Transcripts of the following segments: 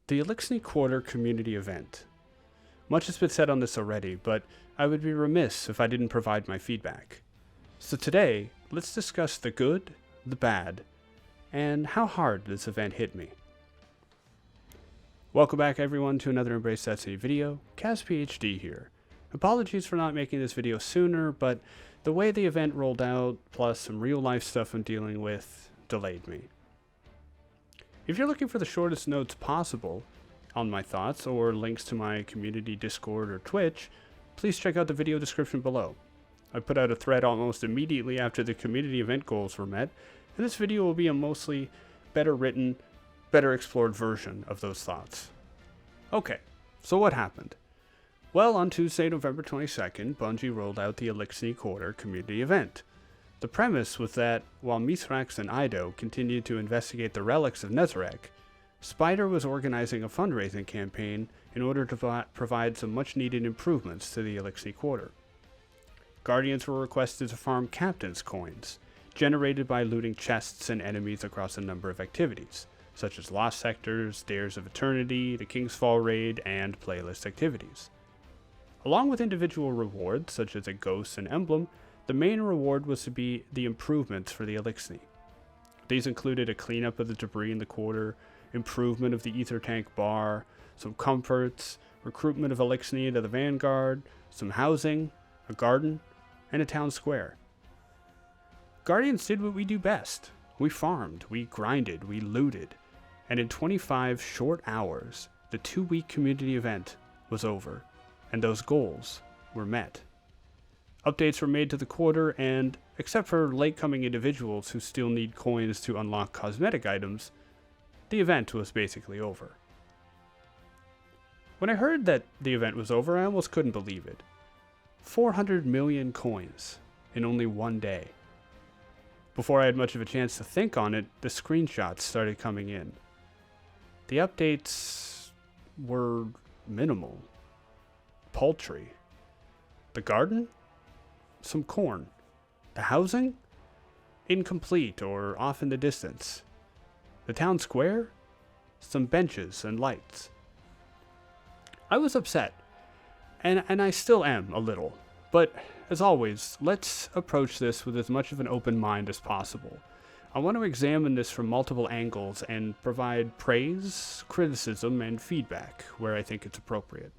The Eliksni Quarter community event. Much has been said on this already, but I would be remiss if I didn't provide my feedback. So today, let's discuss the good, the bad, and how hard this event hit me. Welcome back everyone to another Embrace Destiny video. Kaz PhD here. Apologies for not making this video sooner, but the way the event rolled out, plus some real life stuff I'm dealing with, delayed me. If you're looking for the shortest notes possible on my thoughts or links to my community Discord or Twitch, please check out the video description below. I put out a thread almost immediately after the community event goals were met, and this video will be a mostly better written, better explored version of those thoughts. Okay, so what happened? Well, on Tuesday, November 22nd, Bungie rolled out the Eliksni Quarter community event. The premise was that, while Mithrax and Ido continued to investigate the relics of Nezarec, Spider was organizing a fundraising campaign in order to provide some much-needed improvements to the Eliksni Quarter. Guardians were requested to farm Captain's Coins, generated by looting chests and enemies across a number of activities, such as Lost Sectors, Dares of Eternity, the King's Fall Raid, and playlist activities. Along with individual rewards, such as a ghost and emblem, the main reward was to be the improvements for the Eliksni. These included a cleanup of the debris in the quarter, improvement of the ether tank bar, some comforts, recruitment of Eliksni into the Vanguard, some housing, a garden, and a town square. Guardians did what we do best. We farmed, we grinded, we looted, and in 25 short hours, the 2-week community event was over, and those goals were met. Updates were made to the quarter, and except for late-coming individuals who still need coins to unlock cosmetic items, the event was basically over. When I heard that the event was over, I almost couldn't believe it. 400 million coins in only one day. Before I had much of a chance to think on it, the screenshots started coming in. The updates were minimal, paltry. The garden? Some corn. The housing? Incomplete or off in the distance. The town square? Some benches and lights. I was upset, and I still am a little, but as always, let's approach this with as much of an open mind as possible. I want to examine this from multiple angles and provide praise, criticism, and feedback where I think it's appropriate.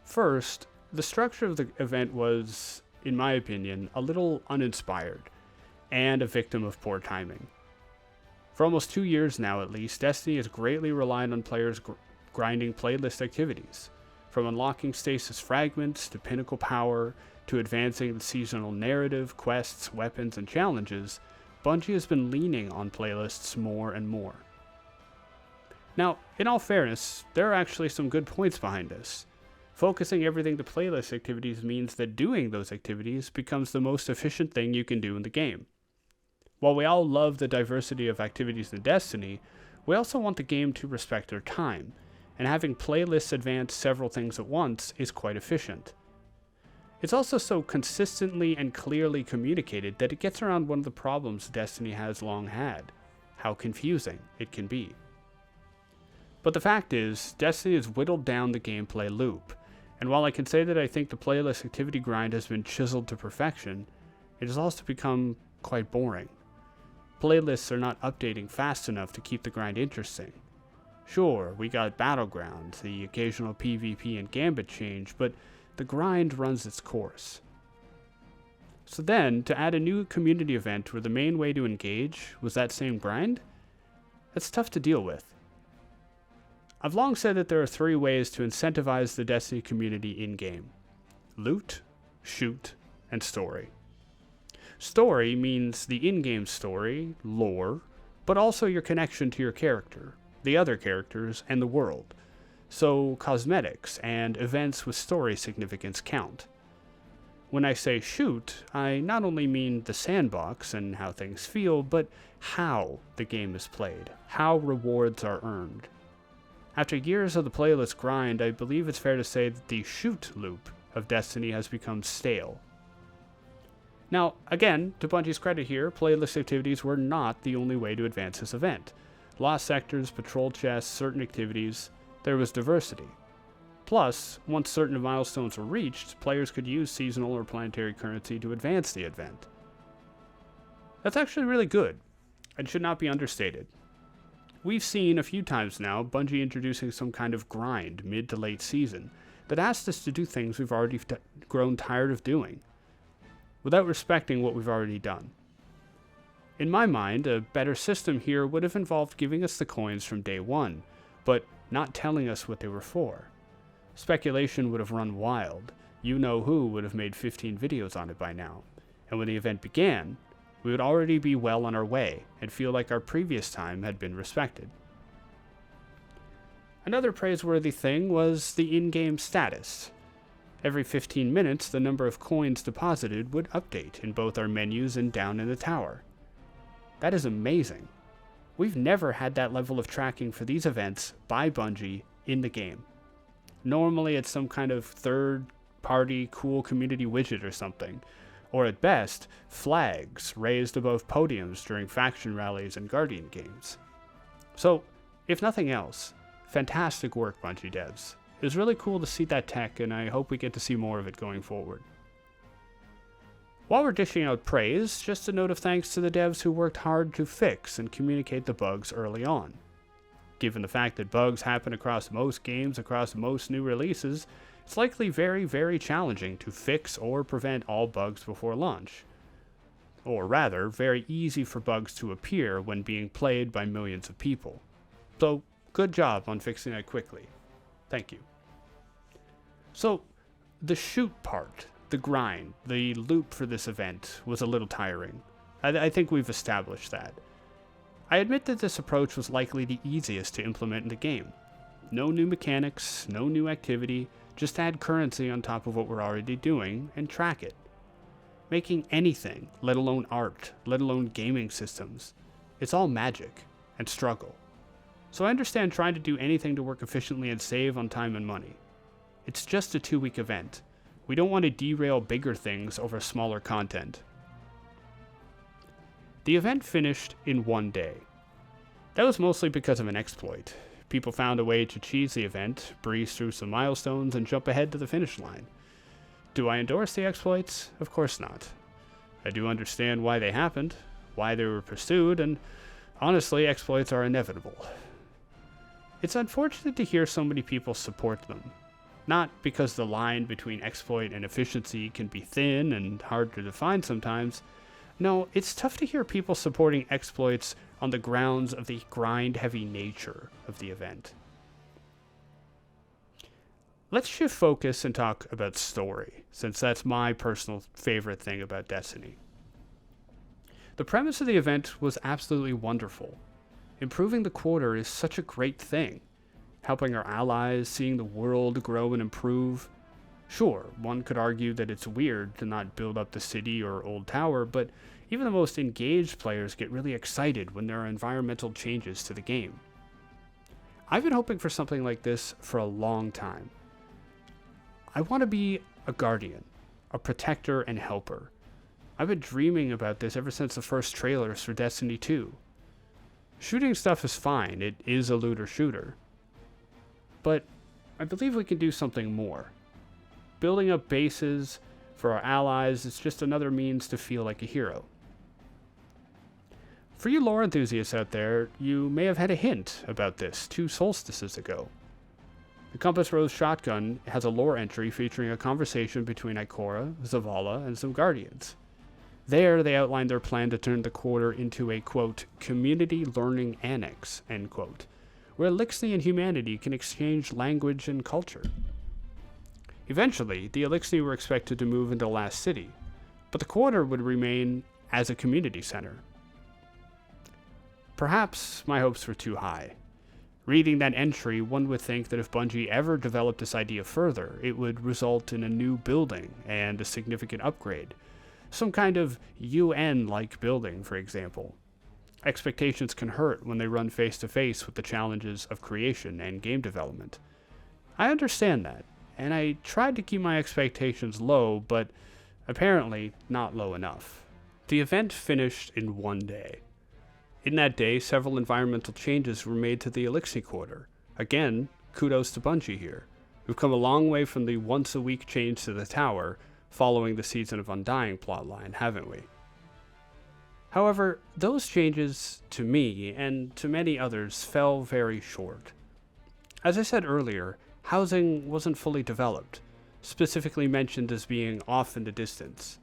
First, the structure of the event was, in my opinion, a little uninspired, and a victim of poor timing. For almost 2 years now at least, Destiny has greatly relied on players grinding playlist activities. From unlocking stasis fragments, to pinnacle power, to advancing the seasonal narrative, quests, weapons, and challenges, Bungie has been leaning on playlists more and more. Now, in all fairness, there are actually some good points behind this. Focusing everything to playlist activities means that doing those activities becomes the most efficient thing you can do in the game. While we all love the diversity of activities in Destiny, we also want the game to respect their time, and having playlists advance several things at once is quite efficient. It's also so consistently and clearly communicated that it gets around one of the problems Destiny has long had: how confusing it can be. But the fact is, Destiny has whittled down the gameplay loop, and while I can say that I think the playlist activity grind has been chiseled to perfection, it has also become quite boring. Playlists are not updating fast enough to keep the grind interesting. Sure, we got Battlegrounds, the occasional PvP and Gambit change, but the grind runs its course. So then, to add a new community event where the main way to engage was that same grind? That's tough to deal with. I've long said that there are 3 ways to incentivize the Destiny community in-game: loot, shoot, and story. Story means the in-game story, lore, but also your connection to your character, the other characters, and the world. So cosmetics and events with story significance count. When I say shoot, I not only mean the sandbox and how things feel, but how the game is played, how rewards are earned. After years of the playlist grind, I believe it's fair to say that the shoot loop of Destiny has become stale. Now, again, to Bungie's credit here, playlist activities were not the only way to advance this event. lost sectors, patrol chests, certain activities. There was diversity. Plus, once certain milestones were reached, players could use seasonal or planetary currency to advance the event. That's actually really good, and should not be understated. We've seen a few times now Bungie introducing some kind of grind mid to late season that asks us to do things we've already grown tired of doing, without respecting what we've already done. In my mind, a better system here would have involved giving us the coins from day one, but not telling us what they were for. Speculation would have run wild. You-know-who would have made 15 videos on it by now, and when the event began, we would already be well on our way and feel like our previous time had been respected. Another praiseworthy thing was the in-game status. Every 15 minutes, the number of coins deposited would update in both our menus and down in the tower. That is amazing. We've never had that level of tracking for these events by Bungie in the game. Normally it's some kind of third-party cool community widget or something, or at best, flags raised above podiums during faction rallies and Guardian games. So, if nothing else, fantastic work, Bungie devs. It was really cool to see that tech, and I hope we get to see more of it going forward. While we're dishing out praise, just a note of thanks to the devs who worked hard to fix and communicate the bugs early on. Given the fact that bugs happen across most games, across most new releases, it's likely very, very challenging to fix or prevent all bugs before launch. Or rather, very easy for bugs to appear when being played by millions of people. So, good job on fixing that quickly. Thank you. So, the shoot part, the grind, the loop for this event was a little tiring. I think we've established that. I admit that this approach was likely the easiest to implement in the game. No new mechanics, no new activity, just add currency on top of what we're already doing and track it. Making anything, let alone art, let alone gaming systems, it's all magic and struggle. So I understand trying to do anything to work efficiently and save on time and money. It's just a 2-week event. We don't want to derail bigger things over smaller content. The event finished in 1 day. That was mostly because of an exploit. People found a way to cheese the event, breeze through some milestones, and jump ahead to the finish line. Do I endorse the exploits? Of course not. I do understand why they happened, why they were pursued, and honestly, exploits are inevitable. It's unfortunate to hear so many people support them. Not because the line between exploit and efficiency can be thin and hard to define sometimes. No, it's tough to hear people supporting exploits on the grounds of the grind-heavy nature of the event. Let's shift focus and talk about story, since that's my personal favorite thing about Destiny. The premise of the event was absolutely wonderful. Improving the quarter is such a great thing. Helping our allies, seeing the world grow and improve. Sure, one could argue that it's weird to not build up the city or old tower, but even the most engaged players get really excited when there are environmental changes to the game. I've been hoping for something like this for a long time. I want to be a guardian, a protector and helper. I've been dreaming about this ever since the first trailers for Destiny 2. Shooting stuff is fine, it is a looter shooter. But I believe we can do something more. Building up bases for our allies is just another means to feel like a hero. For you lore enthusiasts out there, you may have had a hint about this 2 solstices ago. The Compass Rose shotgun has a lore entry featuring a conversation between Ikora, Zavala, and some Guardians. There, they outlined their plan to turn the quarter into a, quote, community learning annex, end quote, where Eliksni and humanity can exchange language and culture. Eventually, the Eliksni were expected to move into the last city, but the quarter would remain as a community center. Perhaps my hopes were too high. Reading that entry, one would think that if Bungie ever developed this idea further, it would result in a new building and a significant upgrade. Some kind of UN-like building, for example. Expectations can hurt when they run face-to-face with the challenges of creation and game development. I understand that, and I tried to keep my expectations low, but apparently not low enough. The event finished in 1 day. In that day, several environmental changes were made to the Eliksni Quarter. Again, kudos to Bungie here. We've come a long way from the once-a-week change to the tower, following the Season of Undying plotline, haven't we? However, those changes, to me, and to many others, fell very short. As I said earlier, housing wasn't fully developed, specifically mentioned as being off in the distance.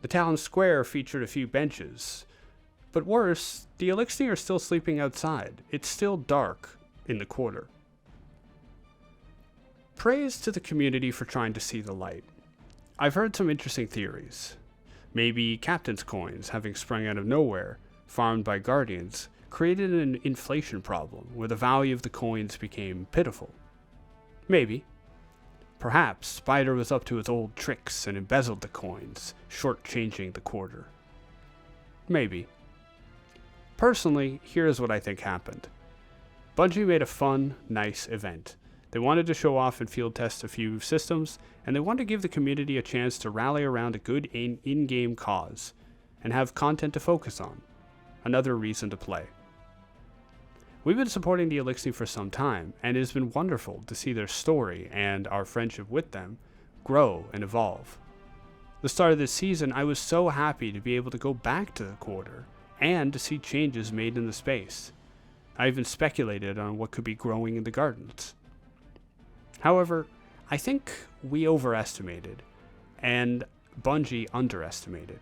The town square featured a few benches, but worse, the Eliksni are still sleeping outside. It's still dark in the quarter. Praise to the community for trying to see the light. I've heard some interesting theories. Maybe captain's coins, having sprung out of nowhere, farmed by guardians, created an inflation problem where the value of the coins became pitiful. Maybe. Perhaps Spider was up to his old tricks and embezzled the coins, shortchanging the quarter. Maybe. Personally, here's what I think happened. Bungie made a fun, nice event. They wanted to show off and field test a few systems, and they wanted to give the community a chance to rally around a good in-game cause, and have content to focus on. Another reason to play. We've been supporting the Eliksni for some time, and it has been wonderful to see their story and our friendship with them grow and evolve. The start of this season, I was so happy to be able to go back to the quarter, and to see changes made in the space. I even speculated on what could be growing in the gardens. However, I think we overestimated, and Bungie underestimated.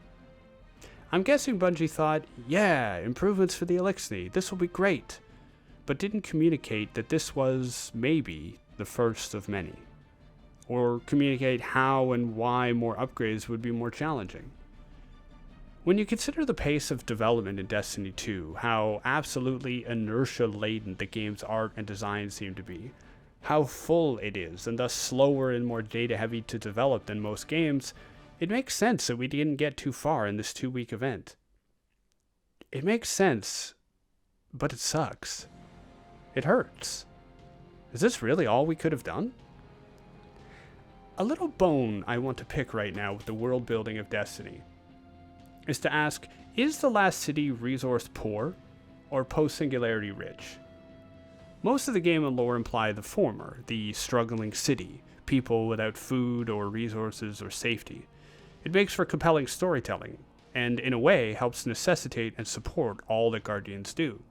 I'm guessing Bungie thought, yeah, improvements for the Eliksni, this will be great, but didn't communicate that this was, maybe, the first of many, or communicate how and why more upgrades would be more challenging. When you consider the pace of development in Destiny 2, how absolutely inertia-laden the game's art and design seem to be, how full it is, and thus slower and more data-heavy to develop than most games, it makes sense that we didn't get too far in this 2-week event. It makes sense, but it sucks. It hurts. Is this really all we could have done? A little bone I want to pick right now with the world building of Destiny is to ask, is the last city resource poor or post-singularity rich? Most of the game and lore imply the former, the struggling city, people without food or resources or safety. It makes for compelling storytelling, and in a way helps necessitate and support all that Guardians do.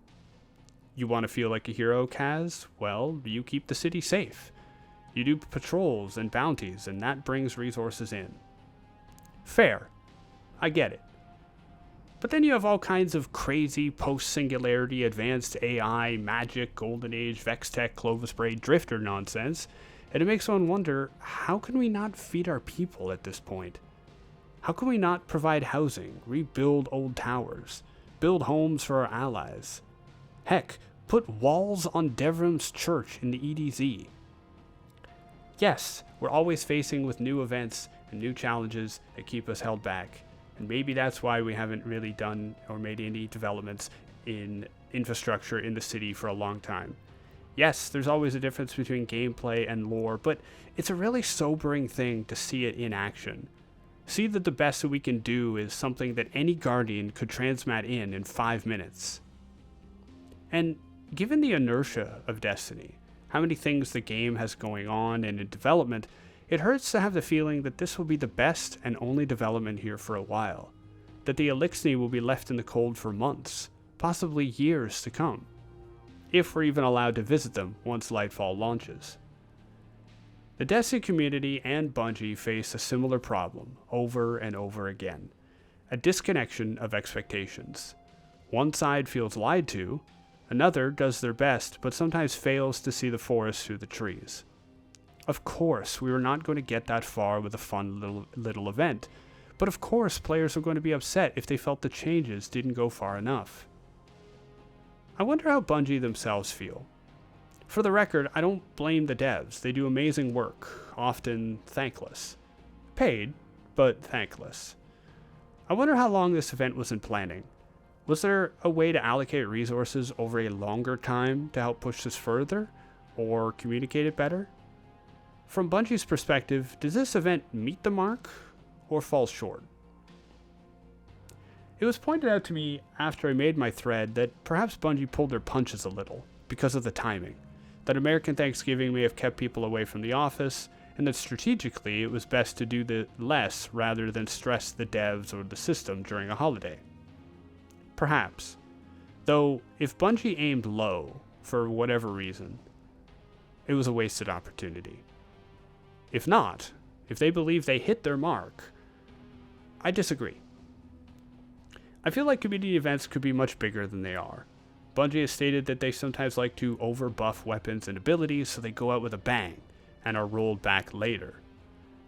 You want to feel like a hero, Kaz? Well, you keep the city safe. You do patrols and bounties, and that brings resources in. Fair. I get it. But then you have all kinds of crazy post-singularity, advanced AI, magic, golden age, Vextech, Clovis Braid, drifter nonsense, and it makes one wonder, how can we not feed our people at this point? How can we not provide housing, rebuild old towers, build homes for our allies? Heck, put walls on Devrim's church in the EDZ. Yes, we're always facing with new events and new challenges that keep us held back. And maybe that's why we haven't really done or made any developments in infrastructure in the city for a long time. Yes, there's always a difference between gameplay and lore, but it's a really sobering thing to see it in action. See that the best that we can do is something that any Guardian could transmat in 5 minutes. And given the inertia of Destiny, how many things the game has going on and in development, it hurts to have the feeling that this will be the best and only development here for a while, that the Eliksni will be left in the cold for months, possibly years to come, if we're even allowed to visit them once Lightfall launches. The Destiny community and Bungie face a similar problem over and over again, a disconnection of expectations. One side feels lied to, another does their best but sometimes fails to see the forest through the trees. Of course, we were not going to get that far with a fun little event, but of course players are going to be upset if they felt the changes didn't go far enough. I wonder how Bungie themselves feel. For the record, I don't blame the devs. They do amazing work, often thankless. Paid, but thankless. I wonder how long this event was in planning. Was there a way to allocate resources over a longer time to help push this further, or communicate it better? From Bungie's perspective, does this event meet the mark, or fall short? It was pointed out to me after I made my thread that perhaps Bungie pulled their punches a little because of the timing, that American Thanksgiving may have kept people away from the office, and that strategically it was best to do the less rather than stress the devs or the system during a holiday. Perhaps. Though, if Bungie aimed low, for whatever reason, it was a wasted opportunity. If not, if they believe they hit their mark, I disagree. I feel like community events could be much bigger than they are. Bungie has stated that they sometimes like to over-buff weapons and abilities so they go out with a bang and are rolled back later.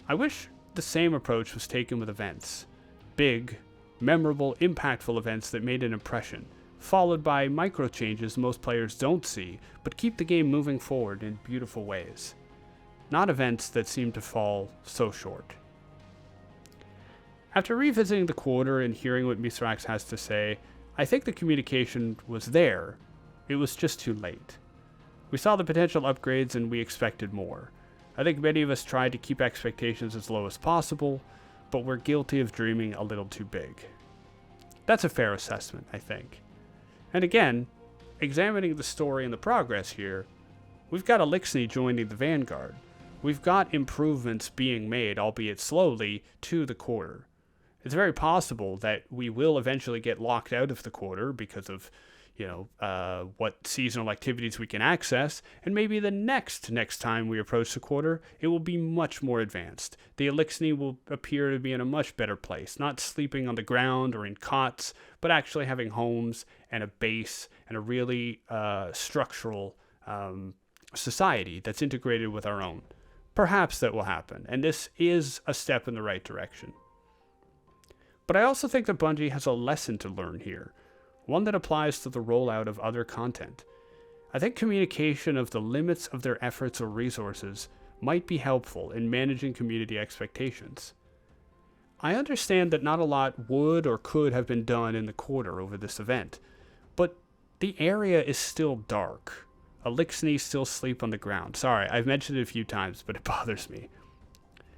I wish the same approach was taken with events. Big, memorable, impactful events that made an impression, followed by micro changes most players don't see, but keep the game moving forward in beautiful ways. Not events that seem to fall so short. After revisiting the quarter and hearing what Misrax has to say, I think the communication was there. It was just too late. We saw the potential upgrades and we expected more. I think many of us tried to keep expectations as low as possible, but we're guilty of dreaming a little too big. That's a fair assessment, I think. And again, examining the story and the progress here, we've got Eliksni joining the Vanguard. We've got improvements being made, albeit slowly, to the quarter. It's very possible that we will eventually get locked out of the quarter because of, what seasonal activities we can access, and maybe the next time we approach the quarter, it will be much more advanced. The Eliksni will appear to be in a much better place, not sleeping on the ground or in cots, but actually having homes and a base and a really structural society that's integrated with our own. Perhaps that will happen, and this is a step in the right direction. But I also think that Bungie has a lesson to learn here, one that applies to the rollout of other content. I think communication of the limits of their efforts or resources might be helpful in managing community expectations. I understand that not a lot would or could have been done in the quarter over this event, but the area is still dark. Eliksni still sleep on the ground. Sorry, I've mentioned it a few times, but it bothers me.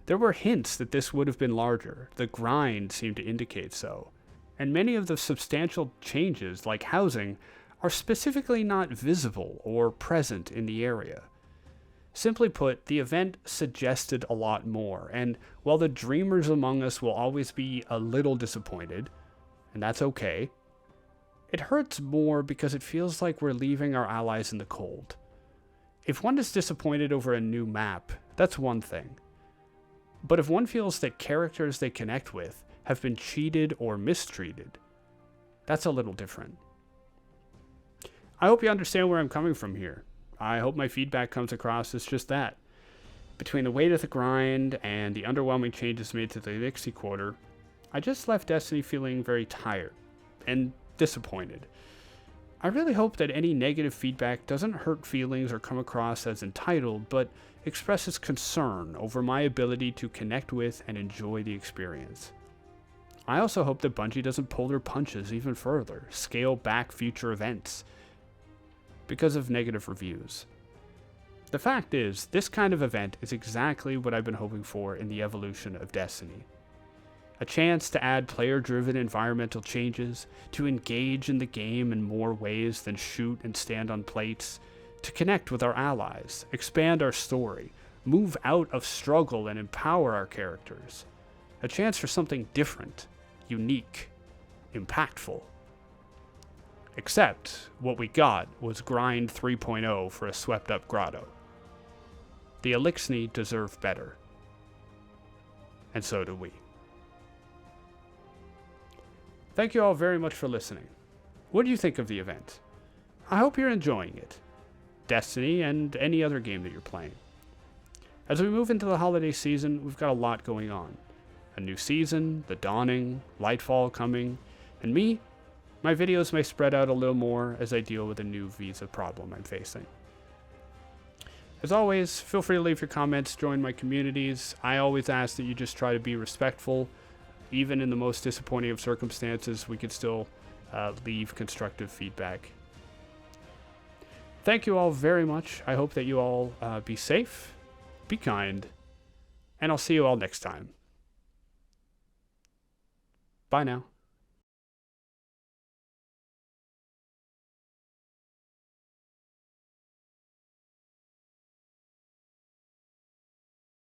There were hints that this would have been larger. The grind seemed to indicate so. And many of the substantial changes, like housing, are specifically not visible or present in the area. Simply put, the event suggested a lot more, and while the dreamers among us will always be a little disappointed, and that's okay, it hurts more because it feels like we're leaving our allies in the cold. If one is disappointed over a new map, that's one thing. But if one feels that characters they connect with have been cheated or mistreated, that's a little different. I hope you understand where I'm coming from here. I hope my feedback comes across as just that. Between the weight of the grind and the underwhelming changes made to the Eliksni Quarter, I just left Destiny feeling very tired and disappointed. I really hope that any negative feedback doesn't hurt feelings or come across as entitled, but expresses concern over my ability to connect with and enjoy the experience. I also hope that Bungie doesn't pull their punches even further, scale back future events because of negative reviews. The fact is, this kind of event is exactly what I've been hoping for in the evolution of Destiny. A chance to add player-driven environmental changes, to engage in the game in more ways than shoot and stand on plates, to connect with our allies, expand our story, move out of struggle and empower our characters. A chance for something different, unique, impactful. Except what we got was Grind 3.0 for a swept-up grotto. The Eliksni deserve better. And so do we. Thank you all very much for listening. What do you think of the event? I hope you're enjoying it. Destiny and any other game that you're playing. As we move into the holiday season, we've got a lot going on. A new season, the dawning, Lightfall coming, and me, my videos may spread out a little more as I deal with a new visa problem I'm facing. As always, feel free to leave your comments, join my communities. I always ask that you just try to be respectful. Even in the most disappointing of circumstances, we could still leave constructive feedback. Thank you all very much. I hope that you all be safe, be kind, and I'll see you all next time. Bye now.